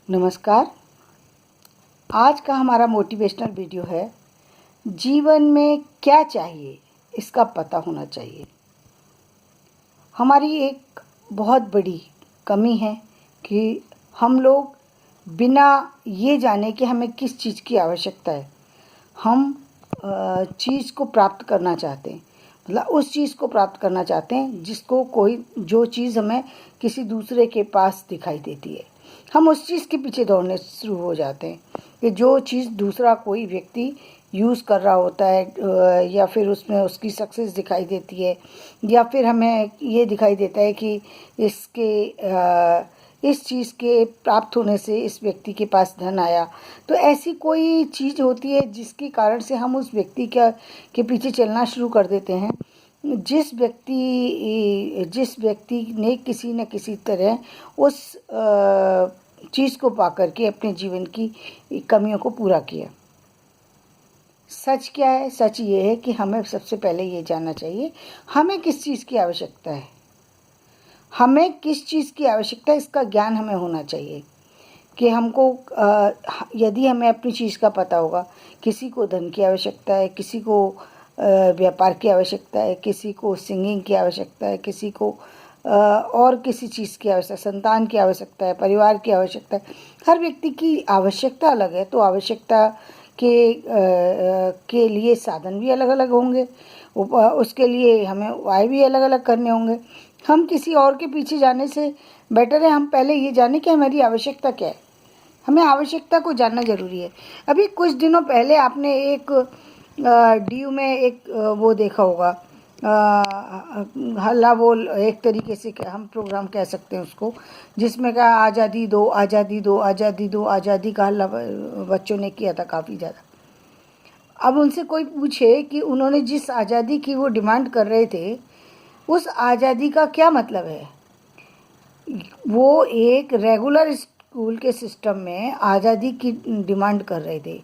नमस्कार। आज का हमारा मोटिवेशनल वीडियो है, जीवन में क्या चाहिए इसका पता होना चाहिए। हमारी एक बहुत बड़ी कमी है कि हम लोग बिना ये जाने कि हमें किस चीज़ की आवश्यकता है, हम चीज़ को प्राप्त करना चाहते हैं। मतलब उस चीज़ को प्राप्त करना चाहते हैं जो चीज़ हमें किसी दूसरे के पास दिखाई देती है, हम उस चीज़ के पीछे दौड़ने शुरू हो जाते हैं कि जो चीज़ दूसरा कोई व्यक्ति यूज़ कर रहा होता है या फिर उसमें उसकी सक्सेस दिखाई देती है, या फिर हमें ये दिखाई देता है कि इस चीज़ के प्राप्त होने से इस व्यक्ति के पास धन आया। तो ऐसी कोई चीज़ होती है जिसके कारण से हम उस व्यक्ति के पीछे चलना शुरू कर देते हैं। जिस व्यक्ति ने किसी न किसी तरह उस चीज़ को पा करके अपने जीवन की कमियों को पूरा किया। सच क्या है? सच ये है कि हमें सबसे पहले ये जानना चाहिए हमें किस चीज़ की आवश्यकता है। हमें किस चीज़ की आवश्यकता है इसका ज्ञान हमें होना चाहिए कि हमको यदि हमें अपनी चीज़ का पता होगा, किसी को धन की आवश्यकता है, किसी को व्यापार की आवश्यकता है, किसी को सिंगिंग की आवश्यकता है, किसी को और किसी चीज़ की आवश्यकता, संतान की आवश्यकता है, परिवार की आवश्यकता है। हर व्यक्ति की आवश्यकता अलग है, तो आवश्यकता के लिए साधन भी अलग अलग होंगे, उसके लिए हमें उपाय भी अलग अलग करने होंगे। हम किसी और के पीछे जाने से बेटर है हम पहले ये जानें कि हमारी आवश्यकता क्या है। हमें आवश्यकता को जानना ज़रूरी है। अभी कुछ दिनों पहले आपने एक डीयू में एक वो देखा होगा, हल्ला बोल एक तरीके से हम प्रोग्राम कह सकते हैं उसको, जिसमें कहा आज़ादी दो आज़ादी दो आज़ादी दो, आज़ादी का हल्ला बच्चों ने किया था काफ़ी ज़्यादा। अब उनसे कोई पूछे कि उन्होंने जिस आज़ादी की वो डिमांड कर रहे थे, उस आज़ादी का क्या मतलब है। वो एक रेगुलर स्कूल के सिस्टम में आज़ादी की डिमांड कर रहे थे।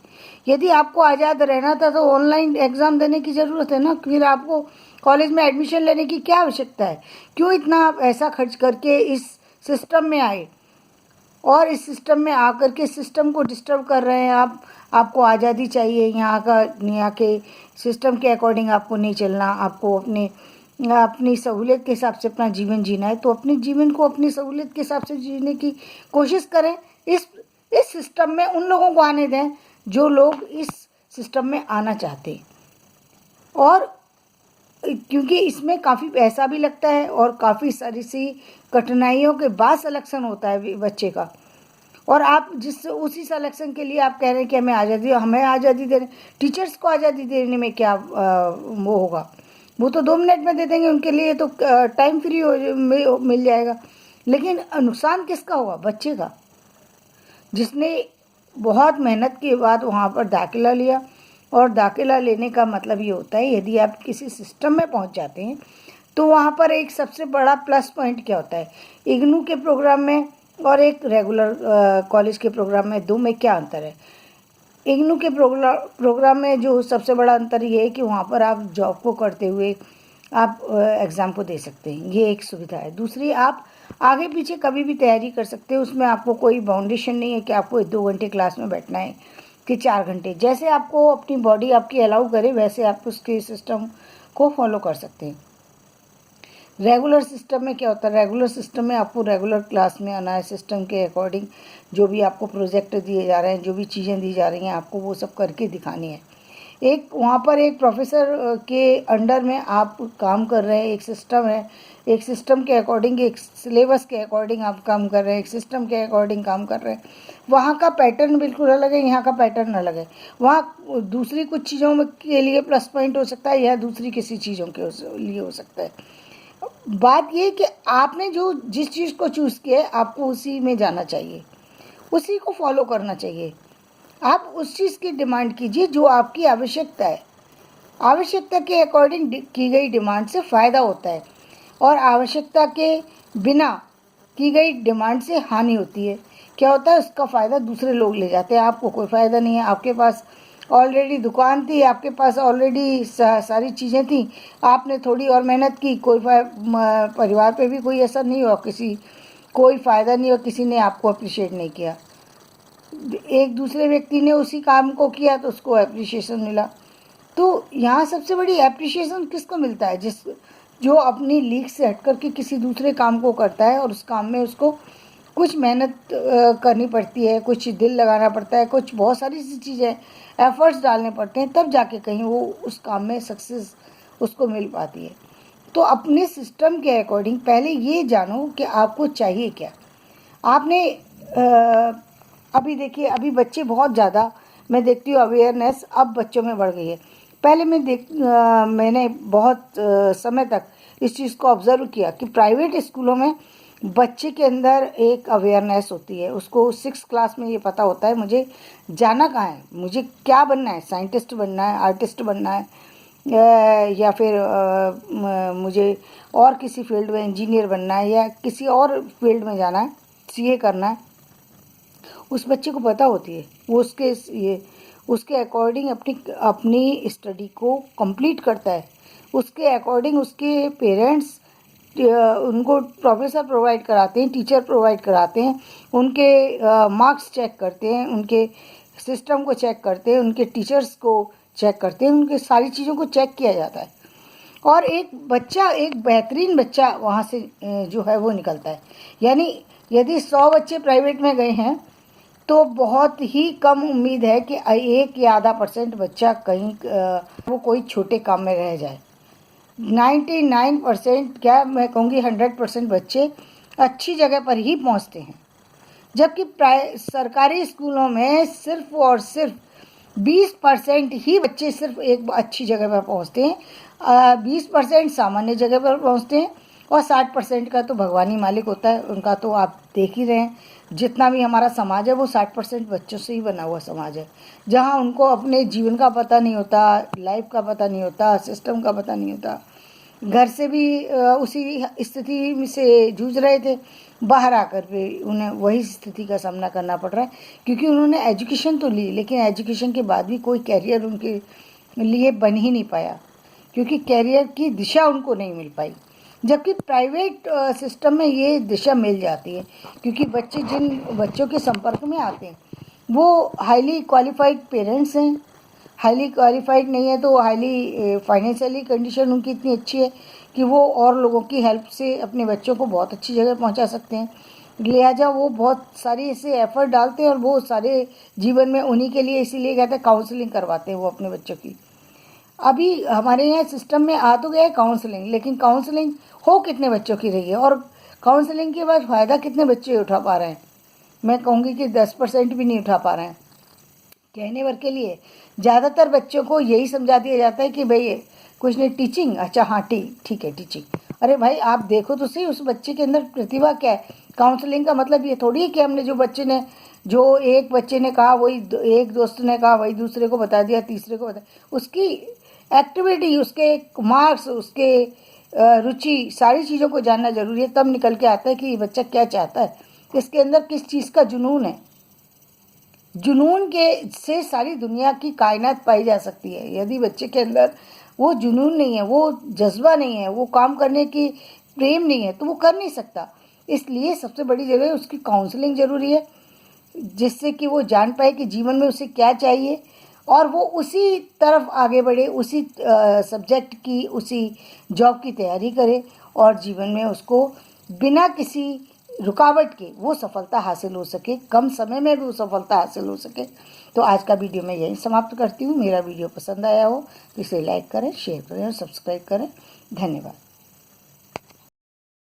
यदि आपको आज़ाद रहना था तो ऑनलाइन एग्ज़ाम देने की ज़रूरत है ना, फिर आपको कॉलेज में एडमिशन लेने की क्या आवश्यकता है? क्यों इतना पैसा खर्च करके इस सिस्टम में आए और इस सिस्टम में आकर के सिस्टम को डिस्टर्ब कर रहे हैं आप? आपको आज़ादी चाहिए, यहाँ के सिस्टम के अकॉर्डिंग आपको नहीं चलना, आपको अपनी सहूलियत के हिसाब से अपना जीवन जीना है, तो अपने जीवन को अपनी सहूलियत के हिसाब से जीने की कोशिश करें। इस सिस्टम में उन लोगों को आने दें जो लोग इस सिस्टम में आना चाहते हैं, और क्योंकि इसमें काफ़ी पैसा भी लगता है और काफ़ी सारी सी कठिनाइयों के बाद सिलेक्शन होता है बच्चे का, और आप उसी सिलेक्शन के लिए आप कह रहे हैं कि हमें आज़ादी दे रहे हैं। टीचर्स को आज़ादी देने में क्या वो होगा? वो तो 2 मिनट में दे देंगे, उनके लिए तो टाइम फ्री मिल जाएगा। लेकिन नुकसान किसका होगा? बच्चे का, जिसने बहुत मेहनत के बाद वहाँ पर दाखिला लिया। और दाखिला लेने का मतलब ये होता है, यदि आप किसी सिस्टम में पहुँच जाते हैं तो वहाँ पर एक सबसे बड़ा प्लस पॉइंट क्या होता है? इग्नू के प्रोग्राम में और एक रेगुलर कॉलेज के प्रोग्राम में, दो में क्या अंतर है? इग्नू के प्रोग्राम में जो सबसे बड़ा अंतर ये है कि वहाँ पर आप जॉब को करते हुए आप एग्ज़ाम को दे सकते हैं, ये एक सुविधा है। दूसरी, आप आगे पीछे कभी भी तैयारी कर सकते हैं, उसमें आपको कोई बाउंडेशन नहीं है कि आपको 2 घंटे क्लास में बैठना है कि 4 घंटे। जैसे आपको अपनी बॉडी आपकी अलाउ करे वैसे आप उसके सिस्टम को फॉलो कर सकते हैं। रेगुलर सिस्टम में क्या होता है? रेगुलर सिस्टम में आपको रेगुलर क्लास में आना है, सिस्टम के अकॉर्डिंग जो भी आपको प्रोजेक्ट दिए जा रहे हैं, जो भी चीज़ें दी जा रही हैं, आपको वो सब करके दिखानी है। एक वहाँ पर एक प्रोफेसर के अंडर में आप काम कर रहे हैं, एक सिस्टम है, एक सिस्टम के अकॉर्डिंग, एक सिलेबस के अकॉर्डिंग आप काम कर रहे हैं, एक सिस्टम के अकॉर्डिंग काम कर रहे हैं। वहाँ का पैटर्न बिल्कुल अलग है, यहाँ का पैटर्न अलग है। वहाँ दूसरी कुछ चीज़ों में के लिए प्लस पॉइंट हो सकता है, या दूसरी किसी चीज़ों के लिए हो सकता है। बात ये कि आपने जिस चीज़ को चूज़ किया है आपको उसी में जाना चाहिए, उसी को फॉलो करना चाहिए। आप उस चीज़ की डिमांड कीजिए जो आपकी आवश्यकता है। आवश्यकता के अकॉर्डिंग की गई डिमांड से फ़ायदा होता है, और आवश्यकता के बिना की गई डिमांड से हानि होती है। क्या होता है? उसका फ़ायदा दूसरे लोग ले जाते हैं, आपको कोई फ़ायदा नहीं है। आपके पास ऑलरेडी दुकान थी, आपके पास ऑलरेडी सारी चीज़ें थी, आपने थोड़ी और मेहनत की, परिवार पे भी कोई असर नहीं हुआ, कोई फ़ायदा नहीं हुआ, किसी ने आपको अप्रिशिएट नहीं किया। एक दूसरे व्यक्ति ने उसी काम को किया तो उसको एप्रिशिएशन मिला। तो यहाँ सबसे बड़ी एप्रिशिएशन किसको मिलता है? जो अपनी लीग से हट कर के किसी दूसरे काम को करता है और उस काम में उसको कुछ मेहनत करनी पड़ती है, कुछ दिल लगाना पड़ता है, कुछ बहुत सारी सी चीज़ें एफर्ट्स डालने पड़ते हैं, तब जाके कहीं वो उस काम में सक्सेस उसको मिल पाती है। तो अपने सिस्टम के अकॉर्डिंग पहले ये जानो कि आपको चाहिए क्या। आपने अभी देखिए, अभी बच्चे बहुत ज़्यादा, मैं देखती हूँ अवेयरनेस अब बच्चों में बढ़ गई है। पहले मैंने बहुत समय तक इस चीज़ को ऑब्ज़र्व किया कि प्राइवेट स्कूलों में बच्चे के अंदर एक अवेयरनेस होती है, उसको 6th क्लास में ये पता होता है मुझे जाना कहाँ है, मुझे क्या बनना है, साइंटिस्ट बनना है, आर्टिस्ट बनना है, या फिर मुझे और किसी फील्ड में इंजीनियर बनना है, या किसी और फील्ड में जाना है, सीए करना है। उस बच्चे को पता होती है, वो उसके अकॉर्डिंग अपनी स्टडी को कंप्लीट करता है। उसके अकॉर्डिंग उसके पेरेंट्स उनको प्रोफेसर प्रोवाइड कराते हैं, टीचर प्रोवाइड कराते हैं, उनके मार्क्स चेक करते हैं, उनके सिस्टम को चेक करते हैं, उनके टीचर्स को चेक करते हैं, उनके सारी चीज़ों को चेक किया जाता है। और एक बेहतरीन बच्चा वहाँ से जो है वो निकलता है। यानी यदि 100 बच्चे प्राइवेट में गए हैं तो बहुत ही कम उम्मीद है कि 1 या आधा % बच्चा कहीं वो कोई छोटे काम में रह जाए। 99% क्या मैं कहूँगी 100% बच्चे अच्छी जगह पर ही पहुँचते हैं। जबकि सरकारी स्कूलों में सिर्फ और सिर्फ 20% ही बच्चे सिर्फ एक अच्छी जगह पर पहुँचते हैं। 20% सामान्य जगह पर पहुँचते हैं और 60% का तो भगवानी मालिक होता है। उनका तो आप देख ही रहे हैं, जितना भी हमारा समाज है वो 60% बच्चों से ही बना हुआ समाज है, जहाँ उनको अपने जीवन का पता नहीं होता, लाइफ का पता नहीं होता, सिस्टम का पता नहीं होता। घर से भी उसी स्थिति से जूझ रहे थे, बाहर आकर भी उन्हें वही स्थिति का सामना करना पड़ रहा है, क्योंकि उन्होंने एजुकेशन तो ली, लेकिन एजुकेशन के बाद भी कोई कैरियर उनके लिए बन ही नहीं पाया, क्योंकि कैरियर की दिशा उनको नहीं मिल पाई। जबकि प्राइवेट सिस्टम में ये दिशा मिल जाती है, क्योंकि जिन बच्चों के संपर्क में आते हैं वो हाईली क्वालिफाइड पेरेंट्स हैं। हाईली क्वालिफाइड नहीं है तो हाईली फाइनेंशियली कंडीशन उनकी इतनी अच्छी है कि वो और लोगों की हेल्प से अपने बच्चों को बहुत अच्छी जगह पहुंचा सकते हैं। लिहाजा वो बहुत सारी ऐसे एफर्ट डालते हैं और वो सारे जीवन में उन्हीं के लिए इसीलिए कहते हैं काउंसलिंग करवाते हैं वो अपने बच्चों की। अभी हमारे यहाँ सिस्टम में आ तो गया है काउंसलिंग, लेकिन काउंसलिंग हो कितने बच्चों की रही है और काउंसलिंग के बाद फ़ायदा कितने बच्चे उठा पा रहे हैं? मैं कहूँगी कि 10% भी नहीं उठा पा रहे हैं। कहने भर के लिए ज़्यादातर बच्चों को यही समझा दिया जाता है कि भाई कुछ नहीं, टीचिंग, अच्छा हाँ ठीक है टीचिंग। अरे भाई आप देखो तो सही उस बच्चे के अंदर प्रतिभा क्या है। काउंसलिंग का मतलब ये थोड़ी है कि हमने जो एक बच्चे ने कहा वही एक दोस्त ने कहा वही दूसरे को बता दिया, तीसरे को बता, उसकी एक्टिविटी, उसके मार्क्स, उसके रुचि, सारी चीज़ों को जानना जरूरी है। तब निकल के आता है कि बच्चा क्या चाहता है, इसके अंदर किस चीज़ का जुनून है। जुनून के से सारी दुनिया की कायनात पाई जा सकती है। यदि बच्चे के अंदर वो जुनून नहीं है, वो जज्बा नहीं है, वो काम करने की प्रेम नहीं है, तो वो कर नहीं सकता। इसलिए सबसे बड़ी जगह उसकी काउंसलिंग ज़रूरी है, जिससे कि वो जान पाए कि जीवन में उसे क्या चाहिए और वो उसी तरफ आगे बढ़े, उसी सब्जेक्ट की, उसी जॉब की तैयारी करे और जीवन में उसको बिना किसी रुकावट के वो सफलता हासिल हो सके, कम समय में भी वो सफलता हासिल हो सके। तो आज का वीडियो मैं यहीं समाप्त करती हूँ। मेरा वीडियो पसंद आया हो तो इसे लाइक करें, शेयर करें और सब्सक्राइब करें। धन्यवाद।